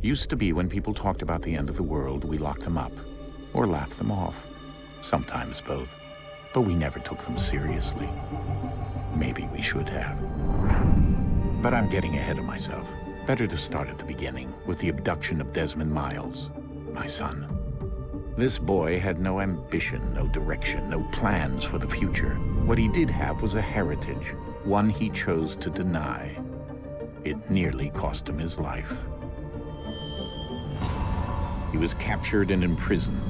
Used to be when people talked about the end of the world, we locked them up, or laughed them off. Sometimes both. But we never took them seriously. Maybe we should have. But I'm getting ahead of myself. Better to start at the beginning, with the abduction of Desmond Miles, my son. This boy had no ambition, no direction, no plans for the future. What he did have was a heritage, one he chose to deny. It nearly cost him his life. He was captured and imprisoned.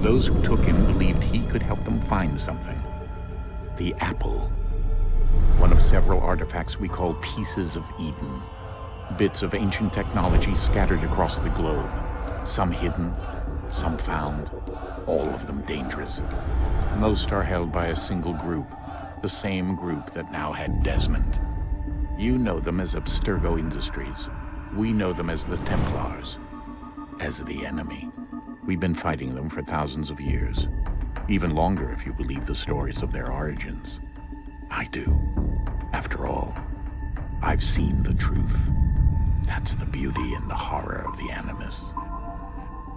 Those who took him believed he could help them find something. The apple. One of several artifacts we call Pieces of Eden. Bits of ancient technology scattered across the globe. Some hidden, some found, all of them dangerous. Most are held by a single group, the same group that now had Desmond. You know them as Abstergo Industries. We know them as the Templars, as the enemy. We've been fighting them for thousands of years, even longer if you believe the stories of their origins. I do. After all, I've seen the truth. That's the beauty and the horror of the Animus.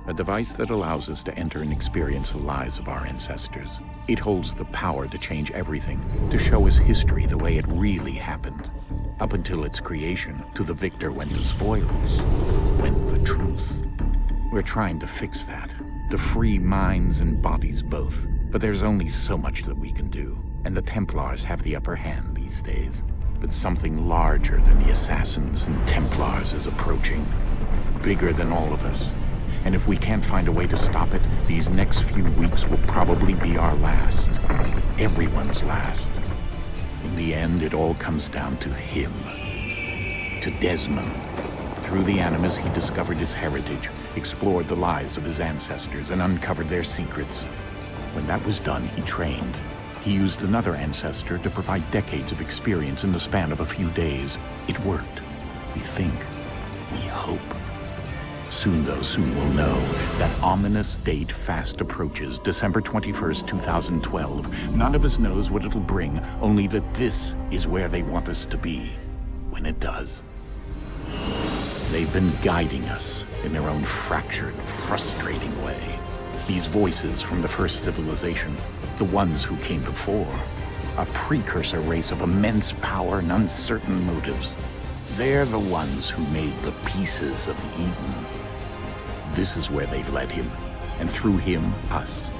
A device that allows us to enter and experience the lives of our ancestors. It holds the power to change everything, to show us history the way it really happened. Up until its creation, to the victor went the spoils, went the truth. We're trying to fix that, to free minds and bodies both. But there's only so much that we can do, and the Templars have the upper hand these days. But something larger than the Assassins and Templars is approaching, bigger than all of us. And if we can't find a way to stop it, these next few weeks will probably be our last. Everyone's last. In the end, it all comes down to him. To Desmond. Through the Animus, he discovered his heritage, explored the lives of his ancestors, and uncovered their secrets. When that was done, he trained. He used another ancestor to provide decades of experience in the span of a few days. It worked. We think. We hope. Soon, though, soon we'll know. That ominous date fast approaches, December 21st, 2012. None of us knows what it'll bring, only that this is where they want us to be, when it does. They've been guiding us in their own fractured, frustrating way. These voices from the first civilization, the ones who came before, a precursor race of immense power and uncertain motives. They're the ones who made the Pieces of Eden. This is where they've led him, and through him, us.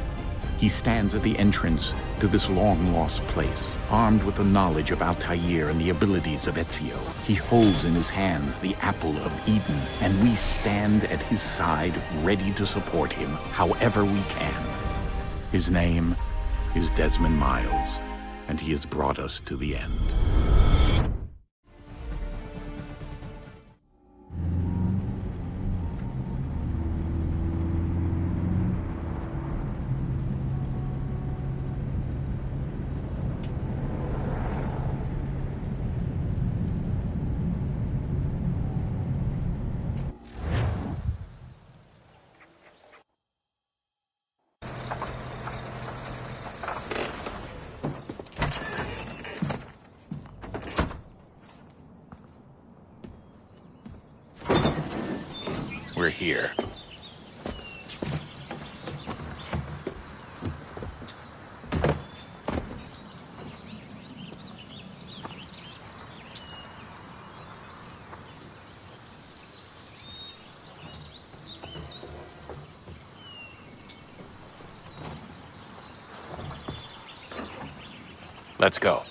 He stands at the entrance to this long-lost place, armed with the knowledge of Altair and the abilities of Ezio. He holds in his hands the Apple of Eden, and we stand at his side, ready to support him however we can. His name is Desmond Miles, and he has brought us to the end. We're here. Let's go.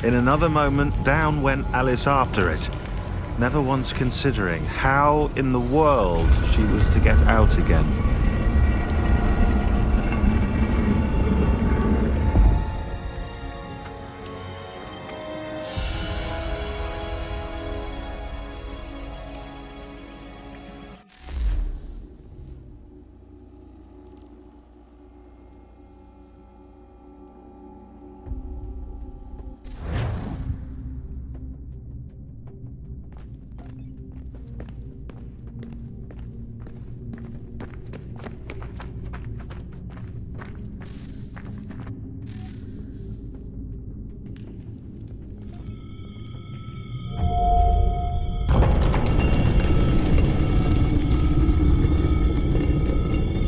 In another moment, down went Alice after it, never once considering how in the world she was to get out again.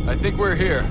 I think we're here.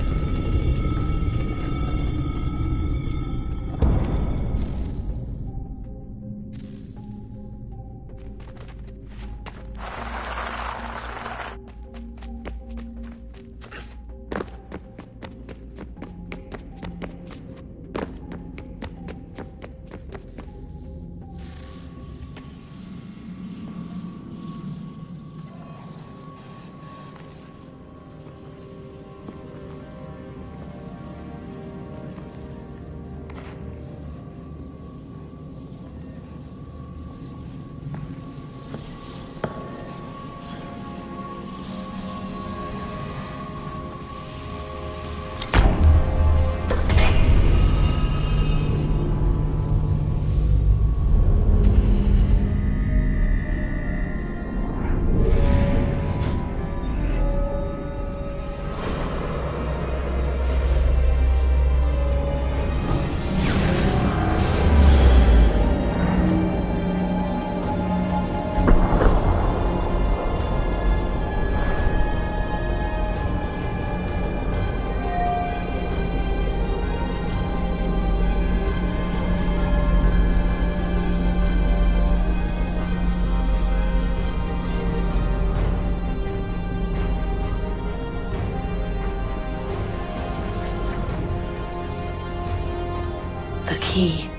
The key.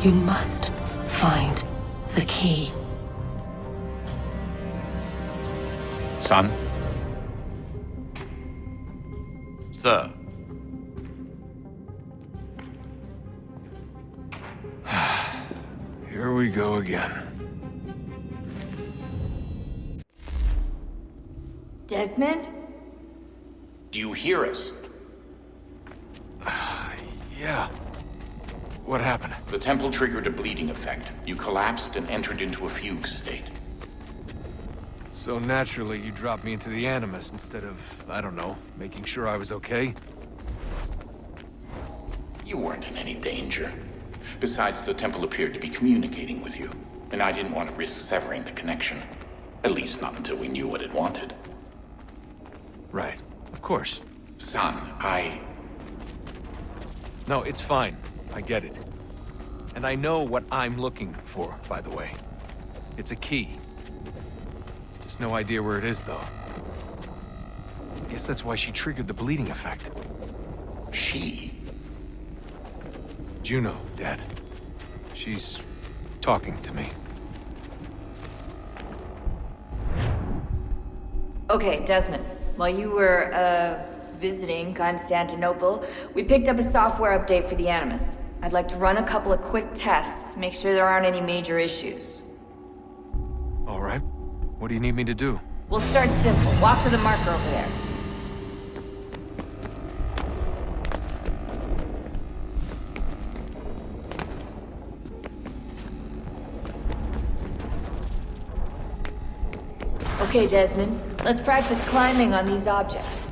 You must find the key. Son? Sir. Here we go again. Desmond? Do you hear us? Yeah. What happened? The temple triggered a bleeding effect. You collapsed and entered into a fugue state. So naturally, you dropped me into the Animus instead of, I don't know, making sure I was okay? You weren't in any danger. Besides, the temple appeared to be communicating with you, and I didn't want to risk severing the connection. At least not until we knew what it wanted. Right. Of course. Son, No, it's fine. I get it. And I know what I'm looking for, by the way. It's a key. Just no idea where it is, though. I guess that's why she triggered the bleeding effect. She? Juno, Dad. She's talking to me. Okay, Desmond. While you were, visiting Constantinople, we picked up a software update for the Animus. I'd like to run a couple of quick tests, make sure there aren't any major issues. All right. What do you need me to do? We'll start simple. Walk to the marker over there. Okay, Desmond. Let's practice climbing on these objects.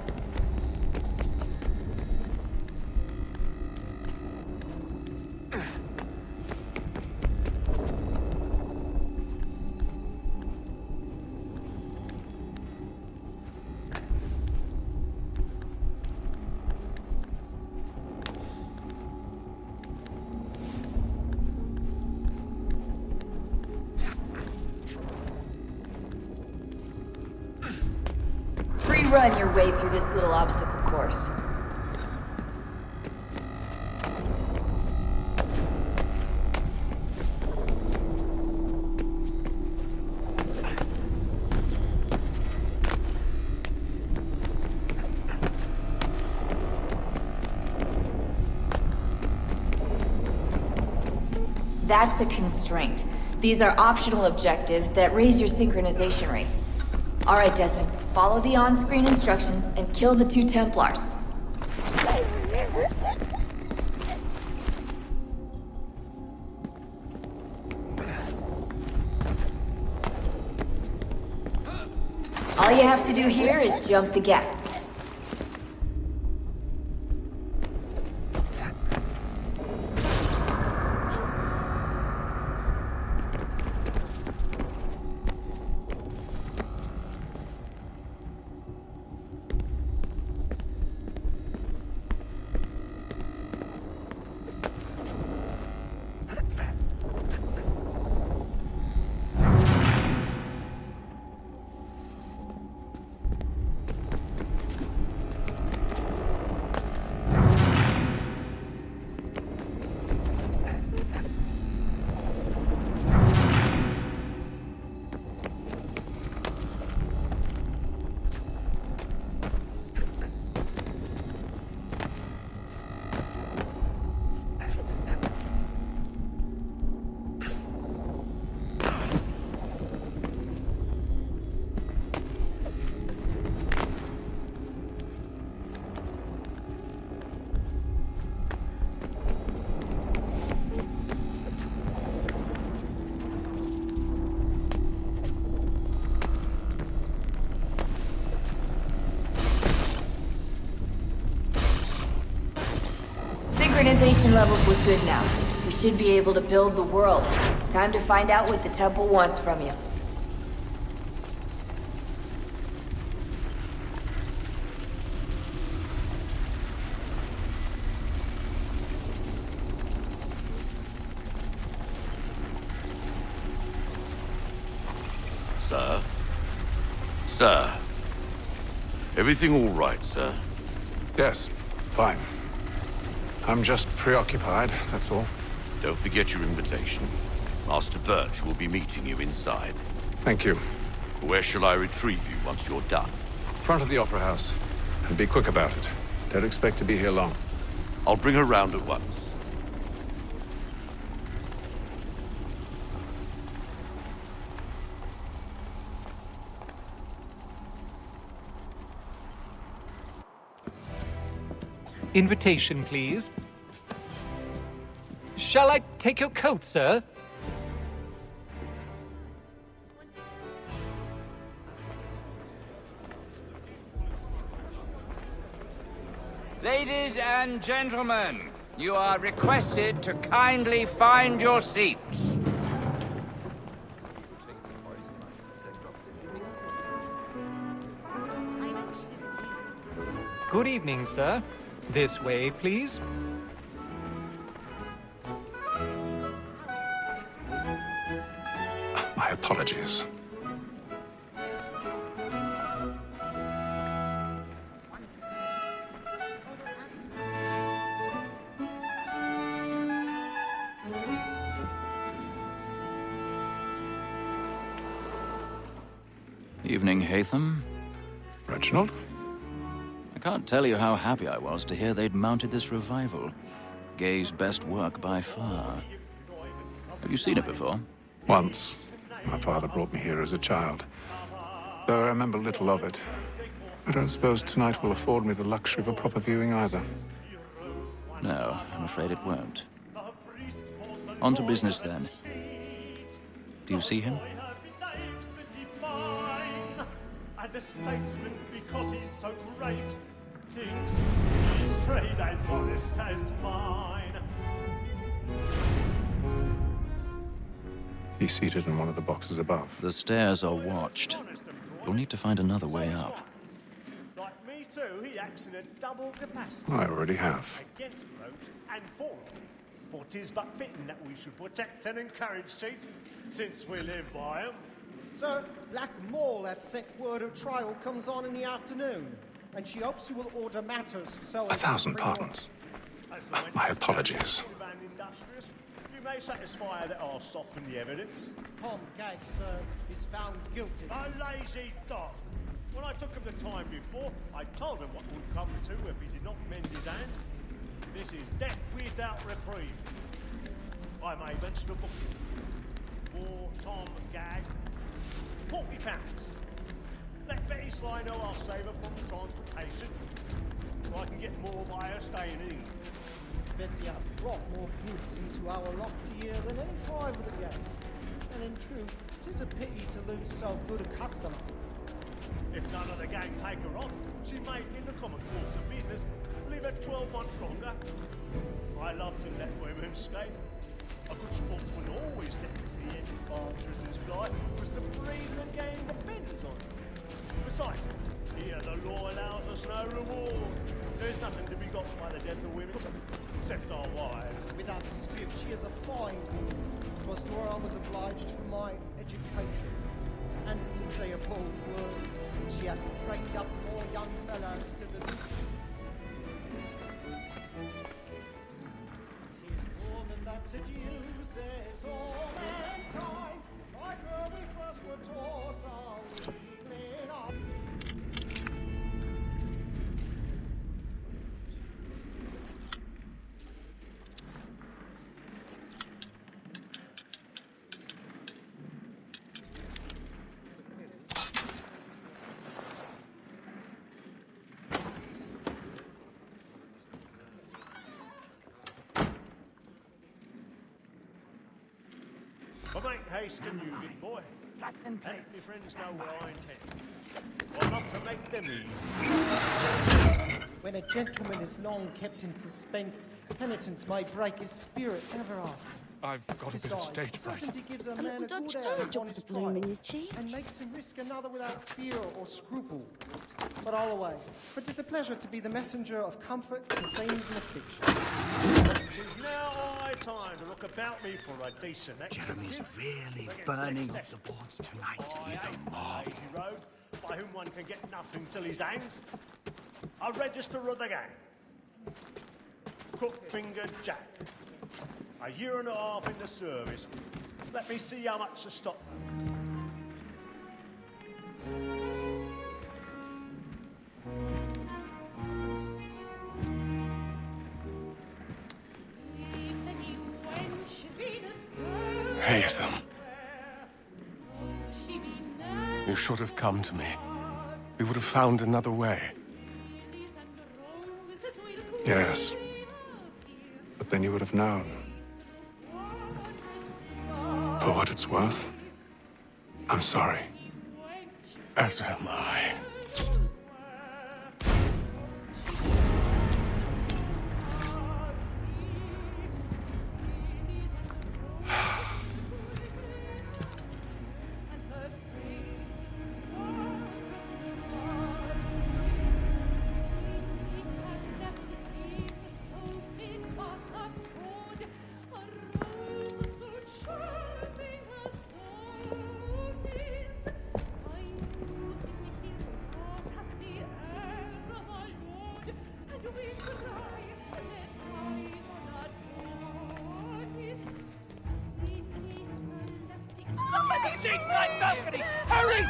Run your way through this little obstacle course. That's a constraint. These are optional objectives that raise your synchronization rate. Alright, Desmond. Follow the on-screen instructions and kill the 2 Templars. All you have to do here is jump the gap. Synchronization levels look good now. We should be able to build the world. Time to find out what the temple wants from you. Sir? Sir? Everything all right, sir? Yes, fine. I'm just preoccupied, that's all. Don't forget your invitation. Master Birch will be meeting you inside. Thank you. Where shall I retrieve you once you're done? Front of the Opera House. And be quick about it. Don't expect to be here long. I'll bring her round at once. Invitation, please. Shall I take your coat, sir? Ladies and gentlemen, you are requested to kindly find your seats. Good evening, sir. This way, please. My apologies. Evening, Hatham. Reginald? I can't tell you how happy I was to hear they'd mounted this revival. Gay's best work by far. Have you seen it before? Once. My father brought me here as a child. Though I remember little of it. I don't suppose tonight will afford me the luxury of a proper viewing either. No, I'm afraid it won't. On to business then. Do you see him? And the statesman, because he's so great, thinks his trade as honest as mine. He's seated in one of the boxes above. The stairs are watched. You'll need to find another way up. Like me too, he acts in a double capacity. I already have. Against rogues and for them. For 'tis but fitting that we should protect and encourage cheats, since we live by 'em. Sir, Black Maul had sent word of trial comes on in the afternoon, and she hopes you will order matters so... 1,000 pardons. My apologies. You may satisfy that I'll soften the evidence. Tom Gay, sir, is found guilty. A lazy dog. When I took him the time before, I told him what would come to if he did not mend his hand. This is death without reprieve. I may venture to book you. For Tom Gag, £40. Let Betty Sly know I'll save her from the transportation, so I can get more by her staying in. Betty has brought more goods into our locked year than any five of the gang. And in truth, 'tis a pity to lose so good a customer. If none of the gang take her on, she may, in the common course of business, live her 12 months longer. I love to let women skate. A good sportsman always lets the end partridges fly, because the breed of the game depends on it. Besides, here the law allows us no reward. There's nothing to be got by the death of women, except our wives. Without dispute, she is a fine woman. 'Twas to her I was obliged for my education. And to say a bold word, she hath trained up more young fellows to the woman that seduces all mankind, like her we first were taught the weakling of. But make haste and you, big boy. And let your friends know where I intend. Or not to make them easy. When a gentleman is long kept in suspense, penitence may break his spirit ever after. I've got a bit of stage fright. Certainty gives a man a don't good you air know upon the his bloom trial, in your cheek? and makes him risk another without fear or scruple. But all away, for 'tis a pleasure to be the messenger of comfort to things in affliction. It is now high time to look about me for a decent Jeremy's executive. really Against burning up excess. the boards tonight. I He's a ain't marvel. lazy rogue by whom one can get nothing till he's hanged. A register of the gang. Crook-fingered Jack. A year and a half in the service. Let me see how much to stop. Haytham. You should have come to me. We would have found another way. Yes. But then you would have known. For what it's worth, I'm sorry. As am I. Hurry!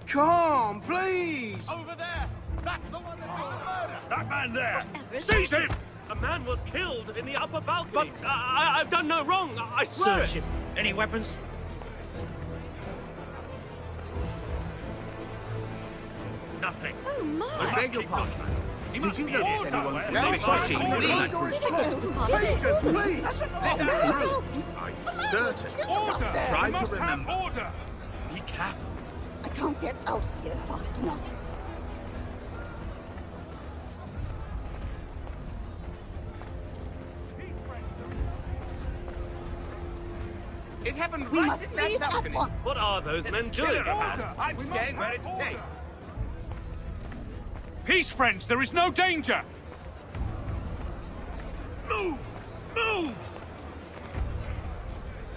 Come, please! Over there! That's the one that made the murder! That man there! Seize him! A man was killed in the upper balcony. But I've done no wrong. I swear. Search him. Any weapons? Nothing. Oh my! I beg your pardon. Did you notice anyone Very suspicious? Please! Let us through. I'm certain. Try to remember. Order. Be careful. I can't get out here fast enough. It happened We must leave at once. What are those men doing? I'm staying where it's safe. Peace, friends. There is no danger. Move! Move!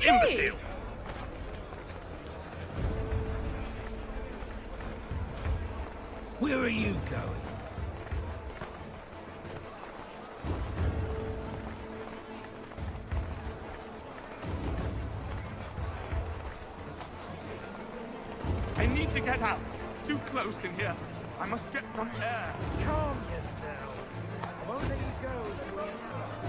Imbecile! Where are you going? I need to get out. Too close in here. I must get some air. Calm yourself. I won't let you go till we announce.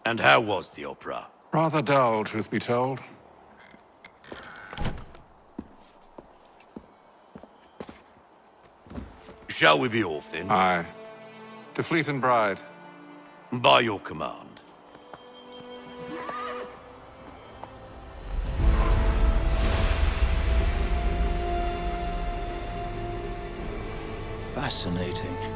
And how was the opera? Rather dull, truth be told. Shall we be off then? Aye. To Fleet and Bride. By your command. Fascinating.